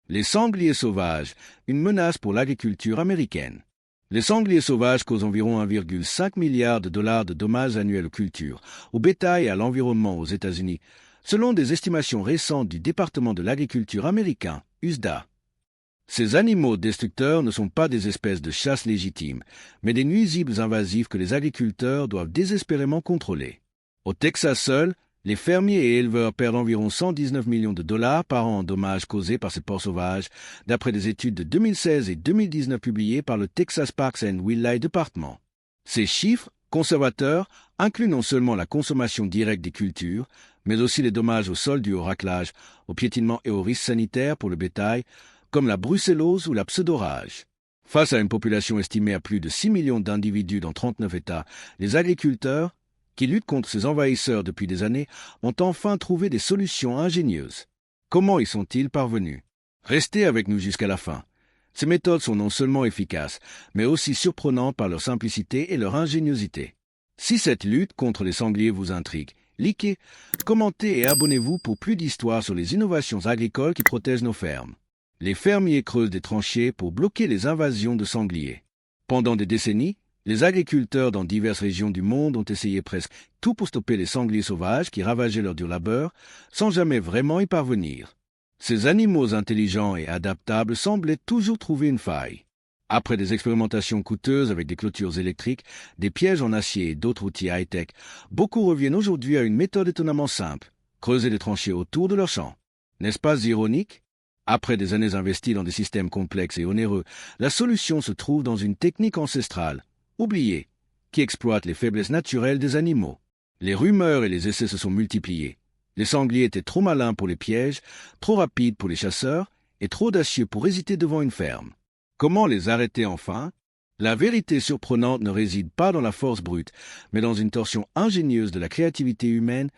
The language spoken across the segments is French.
Les sangliers sauvages, une menace pour l'agriculture américaine. Les sangliers sauvages causent environ 1,5 milliard de dollars de dommages annuels aux cultures, au bétail et à l'environnement aux États-Unis, selon des estimations récentes du département de l'agriculture américain, USDA. Ces animaux destructeurs ne sont pas des espèces de chasse légitimes, mais des nuisibles invasifs que les agriculteurs doivent désespérément contrôler. Au Texas seul, les fermiers et éleveurs perdent environ 119 millions de dollars par an en dommages causés par ces porcs sauvages, d'après des études de 2016 et 2019 publiées par le Texas Parks and Wildlife Department. Ces chiffres, conservateurs, incluent non seulement la consommation directe des cultures, mais aussi les dommages au sol dus au raclage, au piétinement et aux risques sanitaires pour le bétail, comme la brucellose ou la pseudorage. Face à une population estimée à plus de 6 millions d'individus dans 39 États, les agriculteurs, qui luttent contre ces envahisseurs depuis des années, ont enfin trouvé des solutions ingénieuses. Comment y sont-ils parvenus? Restez avec nous jusqu'à la fin. Ces méthodes sont non seulement efficaces, mais aussi surprenantes par leur simplicité et leur ingéniosité. Si cette lutte contre les sangliers vous intrigue, likez, commentez et abonnez-vous pour plus d'histoires sur les innovations agricoles qui protègent nos fermes. Les fermiers creusent des tranchées pour bloquer les invasions de sangliers. Pendant des décennies, les agriculteurs dans diverses régions du monde ont essayé presque tout pour stopper les sangliers sauvages qui ravageaient leur dur labeur, sans jamais vraiment y parvenir. Ces animaux intelligents et adaptables semblaient toujours trouver une faille. Après des expérimentations coûteuses avec des clôtures électriques, des pièges en acier et d'autres outils high-tech, beaucoup reviennent aujourd'hui à une méthode étonnamment simple, creuser des tranchées autour de leurs champs. N'est-ce pas ironique? Après des années investies dans des systèmes complexes et onéreux, la solution se trouve dans une technique ancestrale, oubliée, qui exploite les faiblesses naturelles des animaux. Les rumeurs et les essais se sont multipliés. Les sangliers étaient trop malins pour les pièges, trop rapides pour les chasseurs et trop audacieux pour hésiter devant une ferme. Comment les arrêter enfin? La vérité surprenante ne réside pas dans la force brute, mais dans une torsion ingénieuse de la créativité humaine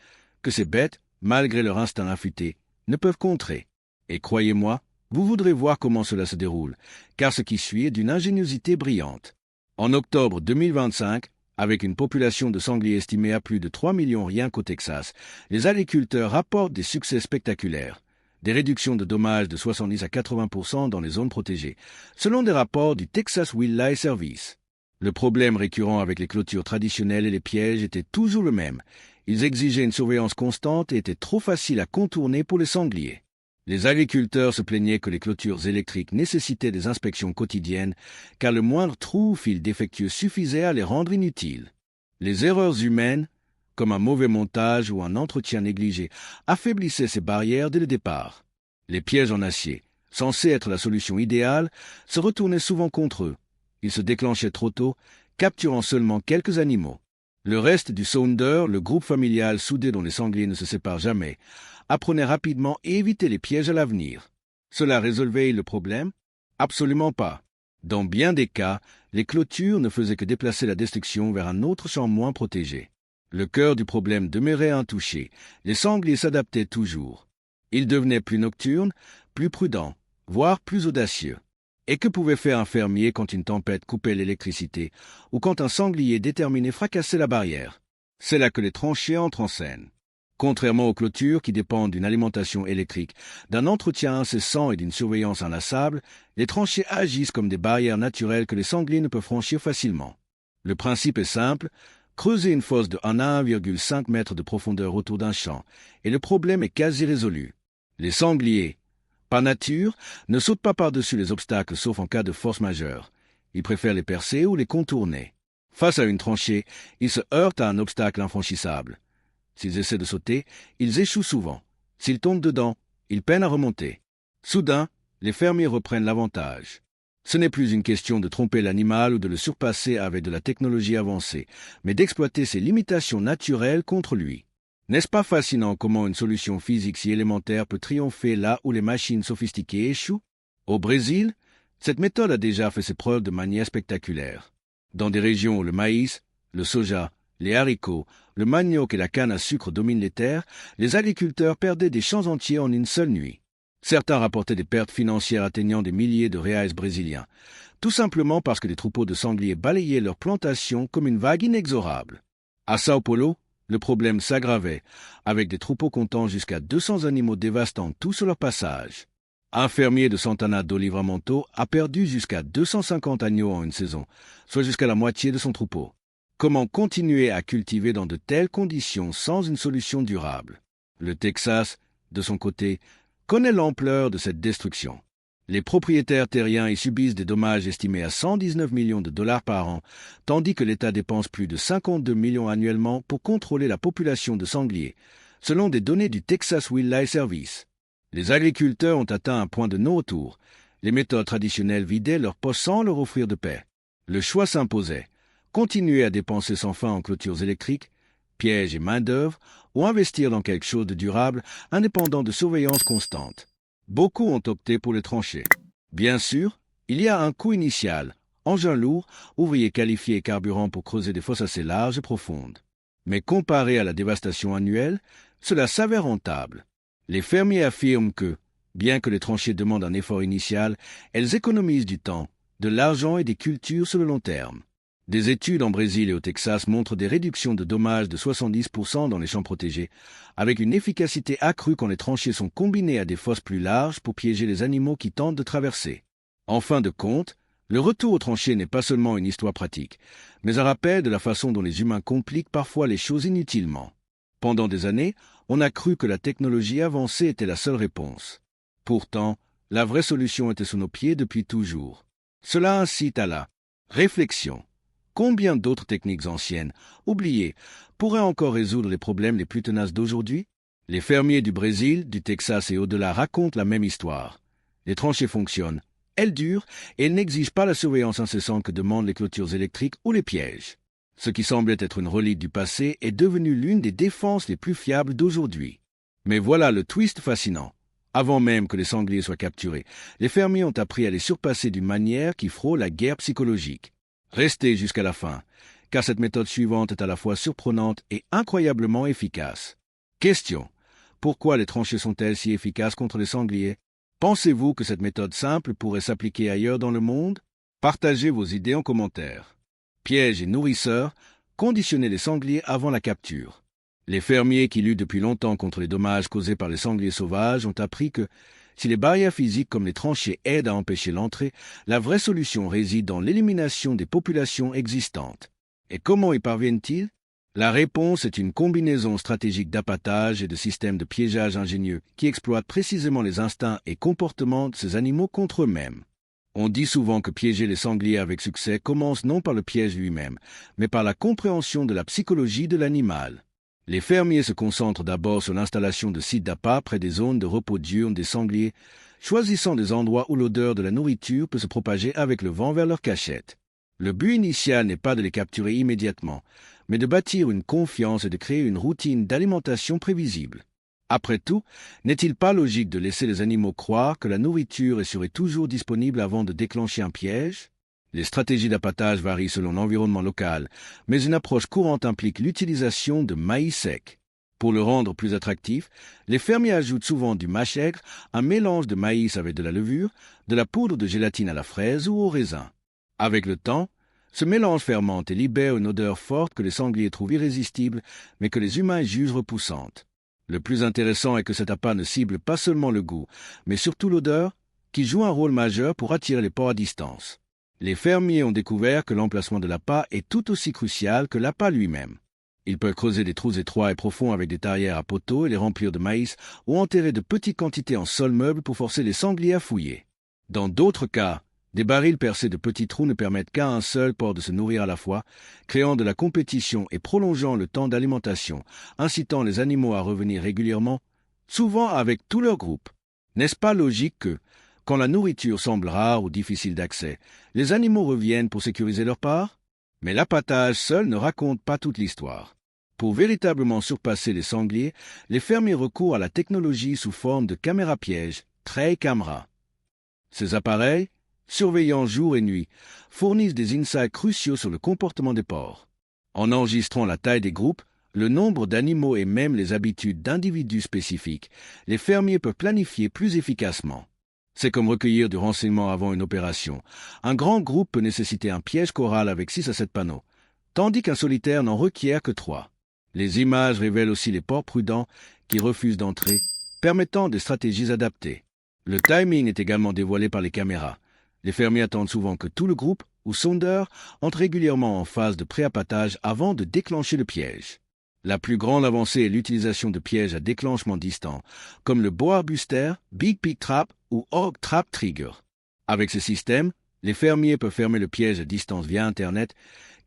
que ces bêtes, malgré leur instinct affûté, ne peuvent contrer. Et croyez-moi, vous voudrez voir comment cela se déroule, car ce qui suit est d'une ingéniosité brillante. En octobre 2025, avec une population de sangliers estimée à plus de 3 millions rien qu'au Texas, les agriculteurs rapportent des succès spectaculaires, des réductions de dommages de 70 à 80% dans les zones protégées, selon des rapports du Texas Wildlife Service. Le problème récurrent avec les clôtures traditionnelles et les pièges était toujours le même. Ils exigeaient une surveillance constante et étaient trop faciles à contourner pour les sangliers. Les agriculteurs se plaignaient que les clôtures électriques nécessitaient des inspections quotidiennes, car le moindre trou ou fil défectueux suffisait à les rendre inutiles. Les erreurs humaines, comme un mauvais montage ou un entretien négligé, affaiblissaient ces barrières dès le départ. Les pièges en acier, censés être la solution idéale, se retournaient souvent contre eux. Ils se déclenchaient trop tôt, capturant seulement quelques animaux. Le reste du Sounder, le groupe familial soudé dont les sangliers ne se séparent jamais, apprenait rapidement et évitait les pièges à l'avenir. Cela résolvait le problème? Absolument pas. Dans bien des cas, les clôtures ne faisaient que déplacer la destruction vers un autre champ moins protégé. Le cœur du problème demeurait intouché. Les sangliers s'adaptaient toujours. Ils devenaient plus nocturnes, plus prudents, voire plus audacieux. Et que pouvait faire un fermier quand une tempête coupait l'électricité ou quand un sanglier déterminé fracassait la barrière? C'est là que les tranchées entrent en scène. Contrairement aux clôtures qui dépendent d'une alimentation électrique, d'un entretien incessant et d'une surveillance inlassable, les tranchées agissent comme des barrières naturelles que les sangliers ne peuvent franchir facilement. Le principe est simple, creuser une fosse de 1 à 1,5 mètre de profondeur autour d'un champ, et le problème est quasi résolu. Les sangliers, par nature, ne sautent pas par-dessus les obstacles sauf en cas de force majeure. Ils préfèrent les percer ou les contourner. Face à une tranchée, ils se heurtent à un obstacle infranchissable. S'ils essaient de sauter, ils échouent souvent. S'ils tombent dedans, ils peinent à remonter. Soudain, les fermiers reprennent l'avantage. Ce n'est plus une question de tromper l'animal ou de le surpasser avec de la technologie avancée, mais d'exploiter ses limitations naturelles contre lui. N'est-ce pas fascinant comment une solution physique si élémentaire peut triompher là où les machines sophistiquées échouent? Au Brésil, cette méthode a déjà fait ses preuves de manière spectaculaire. Dans des régions où le maïs, le soja, les haricots, le manioc et la canne à sucre dominent les terres, les agriculteurs perdaient des champs entiers en une seule nuit. Certains rapportaient des pertes financières atteignant des milliers de reais brésiliens, tout simplement parce que des troupeaux de sangliers balayaient leurs plantations comme une vague inexorable. À Sao Paulo, le problème s'aggravait, avec des troupeaux comptant jusqu'à 200 animaux dévastant tout sur leur passage. Un fermier de Santana do Livramento a perdu jusqu'à 250 agneaux en une saison, soit jusqu'à la moitié de son troupeau. Comment continuer à cultiver dans de telles conditions sans une solution durable? Le Texas, de son côté, connaît l'ampleur de cette destruction. Les propriétaires terriens y subissent des dommages estimés à 119 millions de dollars par an, tandis que l'État dépense plus de 52 millions annuellement pour contrôler la population de sangliers, selon des données du Texas Wildlife Service. Les agriculteurs ont atteint un point de non-retour. Les méthodes traditionnelles vidaient leurs poches sans leur offrir de paix. Le choix s'imposait. Continuer à dépenser sans fin en clôtures électriques, pièges et main-d'œuvre, ou investir dans quelque chose de durable, indépendant de surveillance constante. Beaucoup ont opté pour les tranchées. Bien sûr, il y a un coût initial, engins lourds, ouvriers qualifiés et carburant pour creuser des fosses assez larges et profondes. Mais comparé à la dévastation annuelle, cela s'avère rentable. Les fermiers affirment que, bien que les tranchées demandent un effort initial, elles économisent du temps, de l'argent et des cultures sur le long terme. Des études en Brésil et au Texas montrent des réductions de dommages de 70% dans les champs protégés, avec une efficacité accrue quand les tranchées sont combinées à des fosses plus larges pour piéger les animaux qui tentent de traverser. En fin de compte, le retour aux tranchées n'est pas seulement une histoire pratique, mais un rappel de la façon dont les humains compliquent parfois les choses inutilement. Pendant des années, on a cru que la technologie avancée était la seule réponse. Pourtant, la vraie solution était sous nos pieds depuis toujours. Cela incite à la réflexion. Combien d'autres techniques anciennes, oubliées, pourraient encore résoudre les problèmes les plus tenaces d'aujourd'hui? Les fermiers du Brésil, du Texas et au-delà racontent la même histoire. Les tranchées fonctionnent, elles durent et elles n'exigent pas la surveillance incessante que demandent les clôtures électriques ou les pièges. Ce qui semblait être une relique du passé est devenu l'une des défenses les plus fiables d'aujourd'hui. Mais voilà le twist fascinant. Avant même que les sangliers soient capturés, les fermiers ont appris à les surpasser d'une manière qui frôle la guerre psychologique. Restez jusqu'à la fin, car cette méthode suivante est à la fois surprenante et incroyablement efficace. Question. Pourquoi les tranchées sont-elles si efficaces contre les sangliers? Pensez-vous que cette méthode simple pourrait s'appliquer ailleurs dans le monde? Partagez vos idées en commentaire. Pièges et nourrisseurs, conditionnez les sangliers avant la capture. Les fermiers qui luttent depuis longtemps contre les dommages causés par les sangliers sauvages ont appris que, si les barrières physiques comme les tranchées aident à empêcher l'entrée, la vraie solution réside dans l'élimination des populations existantes. Et comment y parviennent-ils? La réponse est une combinaison stratégique d'appâtage et de systèmes de piégeage ingénieux qui exploitent précisément les instincts et comportements de ces animaux contre eux-mêmes. On dit souvent que piéger les sangliers avec succès commence non par le piège lui-même, mais par la compréhension de la psychologie de l'animal. Les fermiers se concentrent d'abord sur l'installation de sites d'appât près des zones de repos diurnes des sangliers, choisissant des endroits où l'odeur de la nourriture peut se propager avec le vent vers leur cachette. Le but initial n'est pas de les capturer immédiatement, mais de bâtir une confiance et de créer une routine d'alimentation prévisible. Après tout, n'est-il pas logique de laisser les animaux croire que la nourriture serait toujours disponible avant de déclencher un piège? Les stratégies d'appâtage varient selon l'environnement local, mais une approche courante implique l'utilisation de maïs sec. Pour le rendre plus attractif, les fermiers ajoutent souvent du mâche aigre, un mélange de maïs avec de la levure, de la poudre de gélatine à la fraise ou au raisin. Avec le temps, ce mélange fermente et libère une odeur forte que les sangliers trouvent irrésistible, mais que les humains jugent repoussante. Le plus intéressant est que cet appât ne cible pas seulement le goût, mais surtout l'odeur, qui joue un rôle majeur pour attirer les porcs à distance. Les fermiers ont découvert que l'emplacement de l'appât est tout aussi crucial que l'appât lui-même. Ils peuvent creuser des trous étroits et profonds avec des tarières à poteaux et les remplir de maïs, ou enterrer de petites quantités en sol meuble pour forcer les sangliers à fouiller. Dans d'autres cas, des barils percés de petits trous ne permettent qu'à un seul porc de se nourrir à la fois, créant de la compétition et prolongeant le temps d'alimentation, incitant les animaux à revenir régulièrement, souvent avec tout leur groupe. N'est-ce pas logique que, quand la nourriture semble rare ou difficile d'accès, les animaux reviennent pour sécuriser leur part? Mais l'appâtage seul ne raconte pas toute l'histoire. Pour véritablement surpasser les sangliers, les fermiers recourent à la technologie sous forme de caméras-pièges, trail camera. Ces appareils, surveillant jour et nuit, fournissent des insights cruciaux sur le comportement des porcs. En enregistrant la taille des groupes, le nombre d'animaux et même les habitudes d'individus spécifiques, les fermiers peuvent planifier plus efficacement. C'est comme recueillir du renseignement avant une opération. Un grand groupe peut nécessiter un piège choral avec 6 à 7 panneaux, tandis qu'un solitaire n'en requiert que 3. Les images révèlent aussi les porcs prudents qui refusent d'entrer, permettant des stratégies adaptées. Le timing est également dévoilé par les caméras. Les fermiers attendent souvent que tout le groupe, ou sondeur, entre régulièrement en phase de pré-appâtage avant de déclencher le piège. La plus grande avancée est l'utilisation de pièges à déclenchement distant, comme le Boa Buster, Big Pig Trap ou Hog Trap Trigger. Avec ce système, les fermiers peuvent fermer le piège à distance via Internet,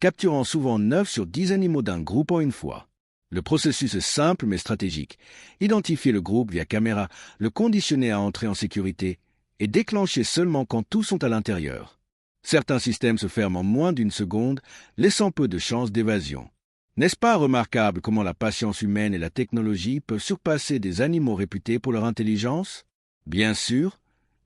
capturant souvent 9 sur 10 animaux d'un groupe en une fois. Le processus est simple mais stratégique. Identifier le groupe via caméra, le conditionner à entrer en sécurité et déclencher seulement quand tous sont à l'intérieur. Certains systèmes se ferment en moins d'une seconde, laissant peu de chances d'évasion. N'est-ce pas remarquable comment la patience humaine et la technologie peuvent surpasser des animaux réputés pour leur intelligence? Bien sûr,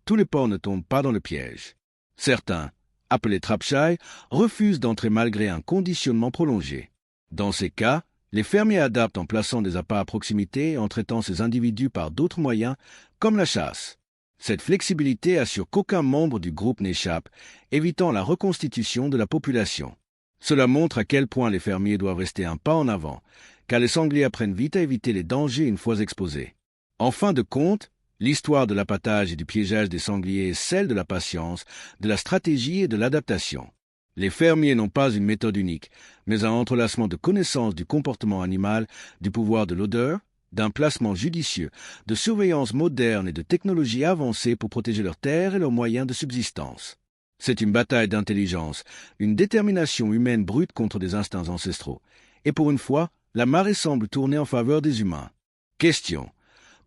tous les porcs ne tombent pas dans le piège. Certains, appelés trap-shy, refusent d'entrer malgré un conditionnement prolongé. Dans ces cas, les fermiers adaptent en plaçant des appâts à proximité et en traitant ces individus par d'autres moyens, comme la chasse. Cette flexibilité assure qu'aucun membre du groupe n'échappe, évitant la reconstitution de la population. Cela montre à quel point les fermiers doivent rester un pas en avant, car les sangliers apprennent vite à éviter les dangers une fois exposés. En fin de compte, l'histoire de l'appâtage et du piégeage des sangliers est celle de la patience, de la stratégie et de l'adaptation. Les fermiers n'ont pas une méthode unique, mais un entrelacement de connaissances du comportement animal, du pouvoir de l'odeur, d'un placement judicieux, de surveillance moderne et de technologies avancées pour protéger leurs terres et leurs moyens de subsistance. C'est une bataille d'intelligence, une détermination humaine brute contre des instincts ancestraux. Et pour une fois, la marée semble tourner en faveur des humains. Question.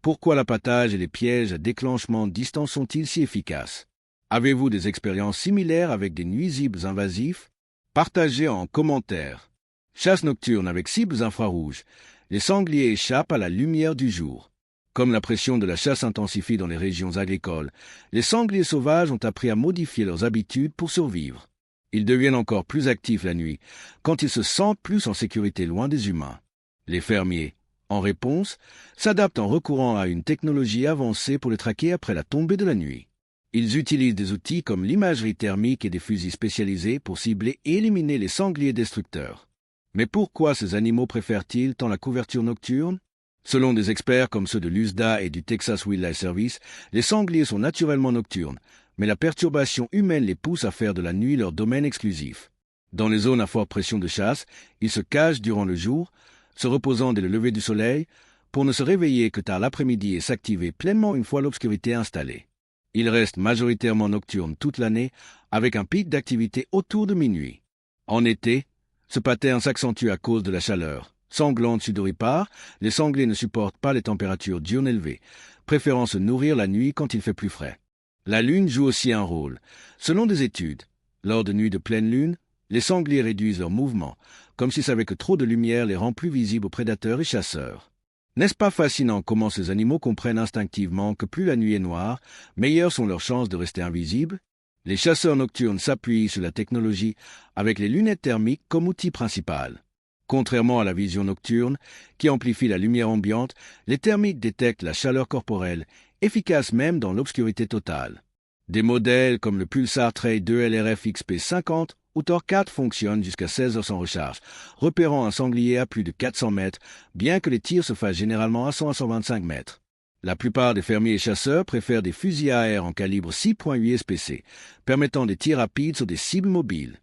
Pourquoi l'appâtage et les pièges à déclenchement distant sont-ils si efficaces? Avez-vous des expériences similaires avec des nuisibles invasifs? Partagez en commentaire. Chasse nocturne avec cibles infrarouges. Les sangliers échappent à la lumière du jour. Comme la pression de la chasse s'intensifie dans les régions agricoles, les sangliers sauvages ont appris à modifier leurs habitudes pour survivre. Ils deviennent encore plus actifs la nuit, quand ils se sentent plus en sécurité loin des humains. Les fermiers, en réponse, s'adaptent en recourant à une technologie avancée pour les traquer après la tombée de la nuit. Ils utilisent des outils comme l'imagerie thermique et des fusils spécialisés pour cibler et éliminer les sangliers destructeurs. Mais pourquoi ces animaux préfèrent-ils tant la couverture nocturne? Selon des experts comme ceux de l'USDA et du Texas Wildlife Service, les sangliers sont naturellement nocturnes, mais la perturbation humaine les pousse à faire de la nuit leur domaine exclusif. Dans les zones à forte pression de chasse, ils se cachent durant le jour, se reposant dès le lever du soleil, pour ne se réveiller que tard l'après-midi et s'activer pleinement une fois l'obscurité installée. Ils restent majoritairement nocturnes toute l'année, avec un pic d'activité autour de minuit. En été, ce pattern s'accentue à cause de la chaleur. Sanglante sudoripare, les sangliers ne supportent pas les températures diurnes élevées, préférant se nourrir la nuit quand il fait plus frais. La lune joue aussi un rôle. Selon des études, lors de nuits de pleine lune, les sangliers réduisent leurs mouvements, comme s'ils savaient que trop de lumière les rend plus visibles aux prédateurs et chasseurs. N'est-ce pas fascinant comment ces animaux comprennent instinctivement que plus la nuit est noire, meilleures sont leurs chances de rester invisibles? Les chasseurs nocturnes s'appuient sur la technologie avec les lunettes thermiques comme outil principal. Contrairement à la vision nocturne, qui amplifie la lumière ambiante, les thermiques détectent la chaleur corporelle, efficace même dans l'obscurité totale. Des modèles comme le Pulsar Trail 2 LRF XP50 ou Tor 4 fonctionnent jusqu'à 16 heures sans recharge, repérant un sanglier à plus de 400 mètres, bien que les tirs se fassent généralement à 100 à 125 mètres. La plupart des fermiers et chasseurs préfèrent des fusils à air en calibre 6.8 SPC, permettant des tirs rapides sur des cibles mobiles.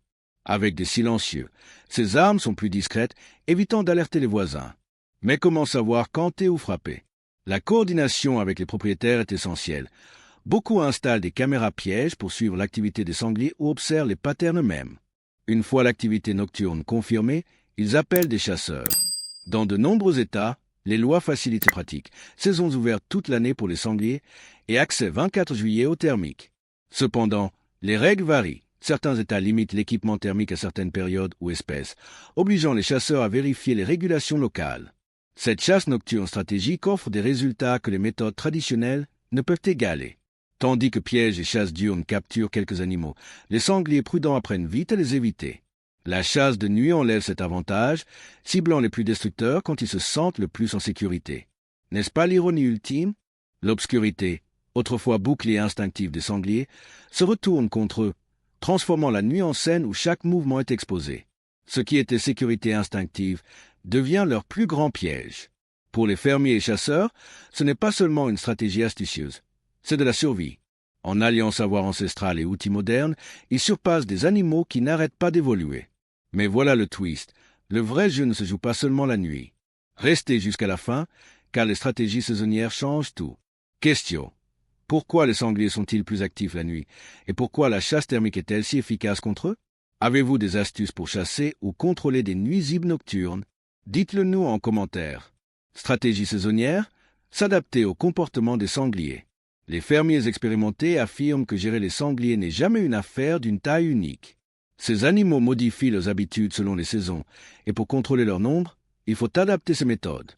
Avec des silencieux, ces armes sont plus discrètes, évitant d'alerter les voisins. Mais comment savoir canter ou frapper? La coordination avec les propriétaires est essentielle. Beaucoup installent des caméras pièges pour suivre l'activité des sangliers ou observent les patterns eux-mêmes. Une fois l'activité nocturne confirmée, ils appellent des chasseurs. Dans de nombreux États, les lois facilitent ces pratiques. Saisons ouvertes toute l'année pour les sangliers et accès 24 juillet aux thermiques. Cependant, les règles varient. Certains États limitent l'équipement thermique à certaines périodes ou espèces, obligeant les chasseurs à vérifier les régulations locales. Cette chasse nocturne stratégique offre des résultats que les méthodes traditionnelles ne peuvent égaler. Tandis que pièges et chasse diurnes capturent quelques animaux, les sangliers prudents apprennent vite à les éviter. La chasse de nuit enlève cet avantage, ciblant les plus destructeurs quand ils se sentent le plus en sécurité. N'est-ce pas l'ironie ultime? L'obscurité, autrefois bouclier instinctif des sangliers, se retourne contre eux, transformant la nuit en scène où chaque mouvement est exposé. Ce qui était sécurité instinctive devient leur plus grand piège. Pour les fermiers et chasseurs, ce n'est pas seulement une stratégie astucieuse. c'est de la survie. En alliant savoir ancestral et outils modernes, ils surpassent des animaux qui n'arrêtent pas d'évoluer. Mais voilà le twist. Le vrai jeu ne se joue pas seulement la nuit. Restez jusqu'à la fin, car les stratégies saisonnières changent tout. Question. Pourquoi les sangliers sont-ils plus actifs la nuit? Et pourquoi la chasse thermique est-elle si efficace contre eux? Avez-vous des astuces pour chasser ou contrôler des nuisibles nocturnes? Dites-le nous en commentaire. Stratégie saisonnière? S'adapter au comportement des sangliers. Les fermiers expérimentés affirment que gérer les sangliers n'est jamais une affaire d'une taille unique. Ces animaux modifient leurs habitudes selon les saisons, et pour contrôler leur nombre, il faut adapter ces méthodes.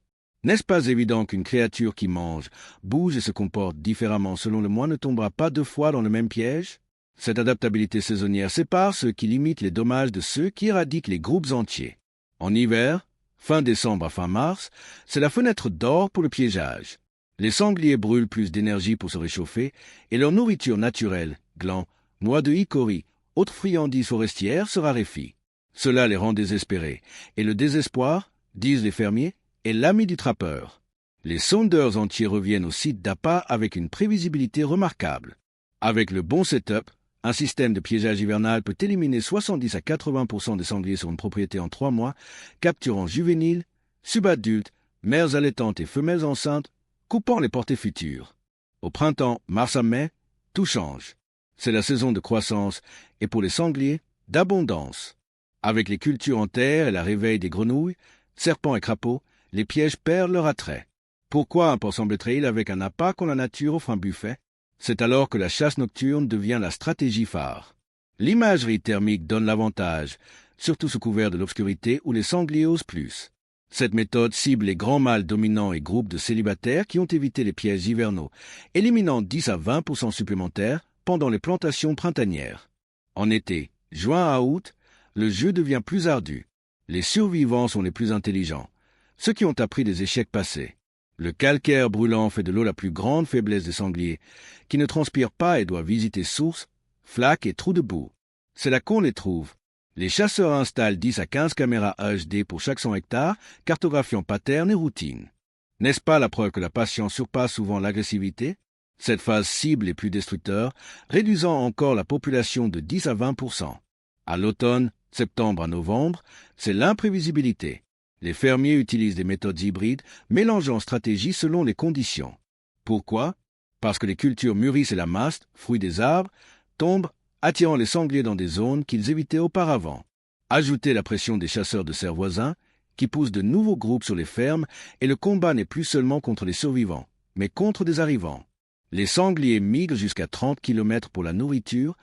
N'est-ce pas évident qu'une créature qui mange, bouge et se comporte différemment selon le mois ne tombera pas 2 fois dans le même piège? Cette adaptabilité saisonnière sépare ceux qui limitent les dommages de ceux qui éradiquent les groupes entiers. En hiver, fin décembre à fin mars, c'est la fenêtre d'or pour le piégeage. Les sangliers brûlent plus d'énergie pour se réchauffer et leur nourriture naturelle, glands, noix de hickory, autres friandises forestières se raréfient. Cela les rend désespérés, et le désespoir, disent les fermiers, est l'ami du trappeur. Les sondeurs entiers reviennent au site d'appât avec une prévisibilité remarquable. Avec le bon setup, un système de piégeage hivernal peut éliminer 70 à 80% des sangliers sur une propriété en 3 mois, capturant juvéniles, subadultes, mères allaitantes et femelles enceintes, coupant les portées futures. Au printemps, mars à mai, tout change. C'est la saison de croissance et pour les sangliers, d'abondance. Avec les cultures en terre et la réveille des grenouilles, serpents et crapauds, les pièges perdent leur attrait. Pourquoi semblerait-il avec un appât quand la nature offre un buffet? C'est alors que la chasse nocturne devient la stratégie phare. L'imagerie thermique donne l'avantage, surtout sous couvert de l'obscurité où les sangliers osent plus. Cette méthode cible les grands mâles dominants et groupes de célibataires qui ont évité les pièges hivernaux, éliminant 10 à 20% supplémentaires pendant les plantations printanières. En été, juin à août, le jeu devient plus ardu. Les survivants sont les plus intelligents, ceux qui ont appris des échecs passés. Le calcaire brûlant fait de l'eau la plus grande faiblesse des sangliers, qui ne transpirent pas et doivent visiter sources, flaques et trous de boue. C'est là qu'on les trouve. Les chasseurs installent 10 à 15 caméras HD pour chaque 100 hectares, cartographiant patterns et routines. N'est-ce pas la preuve que la patience surpasse souvent l'agressivité? Cette phase cible est plus destructeur, réduisant encore la population de 10 à 20%. À l'automne, septembre à novembre, c'est l'imprévisibilité. Les fermiers utilisent des méthodes hybrides, mélangeant stratégies selon les conditions. Pourquoi? Parce que les cultures mûrissent et la maste, fruit des arbres, tombent, attirant les sangliers dans des zones qu'ils évitaient auparavant. Ajoutez la pression des chasseurs de cerfs voisins, qui poussent de nouveaux groupes sur les fermes, et le combat n'est plus seulement contre les survivants, mais contre des arrivants. Les sangliers migrent jusqu'à 30 km pour la nourriture,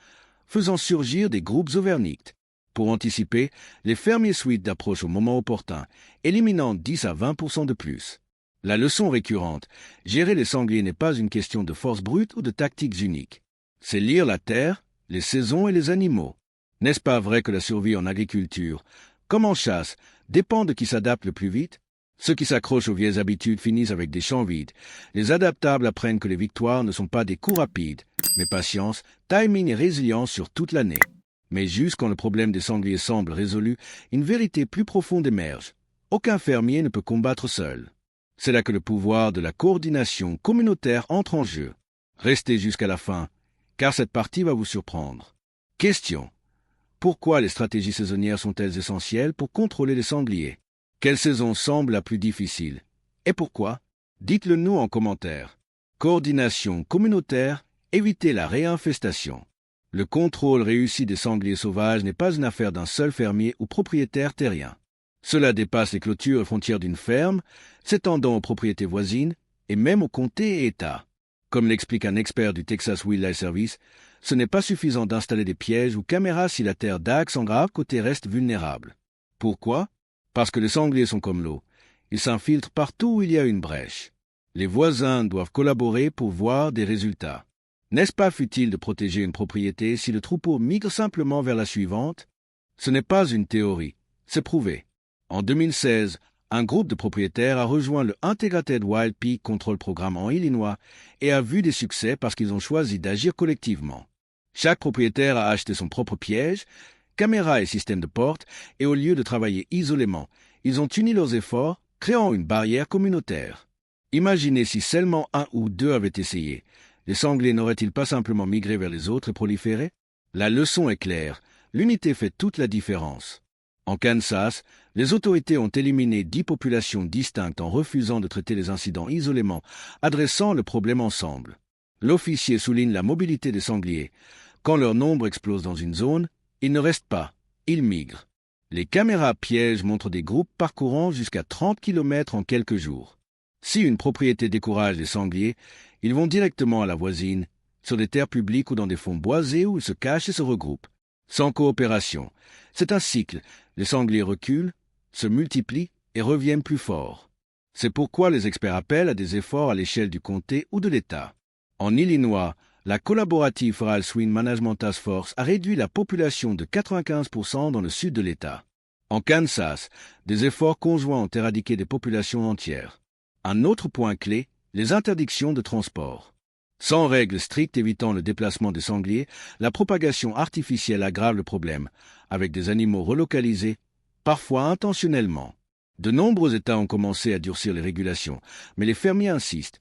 faisant surgir des groupes auvernictes. Pour anticiper, les fermiers suivent d'approche au moment opportun, éliminant 10 à 20% de plus. La leçon récurrente, gérer les sangliers n'est pas une question de force brute ou de tactiques uniques. C'est lire la terre, les saisons et les animaux. N'est-ce pas vrai que la survie en agriculture, comme en chasse, dépend de qui s'adapte le plus vite? Ceux qui s'accrochent aux vieilles habitudes finissent avec des champs vides. Les adaptables apprennent que les victoires ne sont pas des coups rapides, mais patience, timing et résilience sur toute l'année. Mais juste quand le problème des sangliers semble résolu, une vérité plus profonde émerge. Aucun fermier ne peut combattre seul. C'est là que le pouvoir de la coordination communautaire entre en jeu. Restez jusqu'à la fin, car cette partie va vous surprendre. Question. Pourquoi les stratégies saisonnières sont-elles essentielles pour contrôler les sangliers? Quelle saison semble la plus difficile? Et pourquoi? Dites-le nous en commentaire. Coordination communautaire, évitez la réinfestation. Le contrôle réussi des sangliers sauvages n'est pas une affaire d'un seul fermier ou propriétaire terrien. Cela dépasse les clôtures et frontières d'une ferme, s'étendant aux propriétés voisines et même aux comtés et États. Comme l'explique un expert du Texas Wildlife Service, ce n'est pas suffisant d'installer des pièges ou caméras si la terre d'Ag s'engrave côté reste vulnérable. Pourquoi? Parce que les sangliers sont comme l'eau. Ils s'infiltrent partout où il y a une brèche. Les voisins doivent collaborer pour voir des résultats. N'est-ce pas futile de protéger une propriété si le troupeau migre simplement vers la suivante? Ce n'est pas une théorie, c'est prouvé. En 2016, un groupe de propriétaires a rejoint le Integrated Wild Pig Control Programme en Illinois et a vu des succès parce qu'ils ont choisi d'agir collectivement. Chaque propriétaire a acheté son propre piège, caméra et système de porte, et au lieu de travailler isolément, ils ont uni leurs efforts, créant une barrière communautaire. Imaginez si seulement un ou deux avaient essayé. Les sangliers n'auraient-ils pas simplement migré vers les autres et proliféré? La leçon est claire, l'unité fait toute la différence. En Kansas, les autorités ont éliminé 10 populations distinctes en refusant de traiter les incidents isolément, adressant le problème ensemble. L'officier souligne la mobilité des sangliers. Quand leur nombre explose dans une zone, ils ne restent pas, ils migrent. Les caméras pièges montrent des groupes parcourant jusqu'à 30 km en quelques jours. Si une propriété décourage les sangliers, ils vont directement à la voisine, sur des terres publiques ou dans des fonds boisés où ils se cachent et se regroupent. Sans coopération, c'est un cycle. Les sangliers reculent, se multiplient et reviennent plus forts. C'est pourquoi les experts appellent à des efforts à l'échelle du comté ou de l'État. En Illinois, la Collaborative Feral Swine Management Task Force a réduit la population de 95% dans le sud de l'État. En Kansas, des efforts conjoints ont éradiqué des populations entières. Un autre point clé, les interdictions de transport. Sans règles strictes évitant le déplacement des sangliers, la propagation artificielle aggrave le problème, avec des animaux relocalisés, parfois intentionnellement. De nombreux États ont commencé à durcir les régulations, mais les fermiers insistent.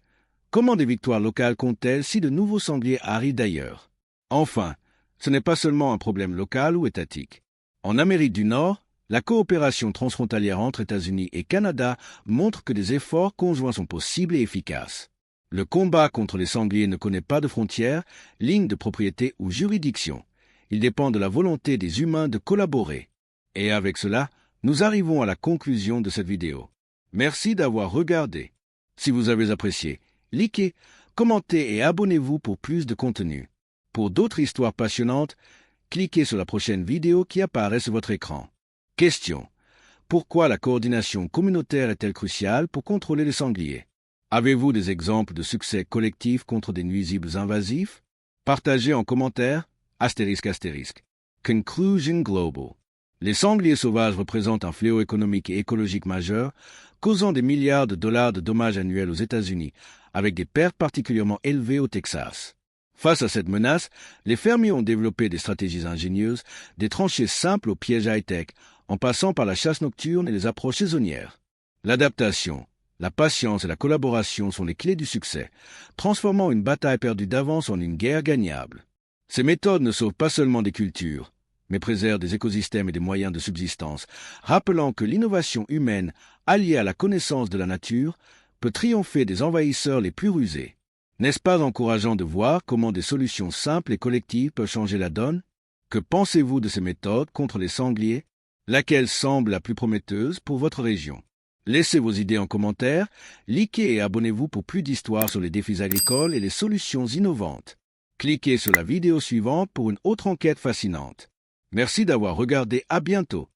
Comment des victoires locales comptent-elles si de nouveaux sangliers arrivent d'ailleurs? Enfin, ce n'est pas seulement un problème local ou étatique. En Amérique du Nord, la coopération transfrontalière entre États-Unis et Canada montre que des efforts conjoints sont possibles et efficaces. Le combat contre les sangliers ne connaît pas de frontières, lignes de propriété ou juridiction. Il dépend de la volonté des humains de collaborer. Et avec cela, nous arrivons à la conclusion de cette vidéo. Merci d'avoir regardé. Si vous avez apprécié, likez, commentez et abonnez-vous pour plus de contenu. Pour d'autres histoires passionnantes, cliquez sur la prochaine vidéo qui apparaît sur votre écran. Question. Pourquoi la coordination communautaire est-elle cruciale pour contrôler les sangliers? Avez-vous des exemples de succès collectifs contre des nuisibles invasifs? Partagez en commentaire. ***. Conclusion Global. Les sangliers sauvages représentent un fléau économique et écologique majeur, causant des milliards de dollars de dommages annuels aux États-Unis, avec des pertes particulièrement élevées au Texas. Face à cette menace, les fermiers ont développé des stratégies ingénieuses, des tranchées simples aux pièges high-tech, en passant par la chasse nocturne et les approches saisonnières. L'adaptation, la patience et la collaboration sont les clés du succès, transformant une bataille perdue d'avance en une guerre gagnable. Ces méthodes ne sauvent pas seulement des cultures, mais préservent des écosystèmes et des moyens de subsistance, rappelant que l'innovation humaine, alliée à la connaissance de la nature, peut triompher des envahisseurs les plus rusés. N'est-ce pas encourageant de voir comment des solutions simples et collectives peuvent changer la donne? Que pensez-vous de ces méthodes contre les sangliers? Laquelle semble la plus prometteuse pour votre région? Laissez vos idées en commentaire, likez et abonnez-vous pour plus d'histoires sur les défis agricoles et les solutions innovantes. Cliquez sur la vidéo suivante pour une autre enquête fascinante. Merci d'avoir regardé, à bientôt.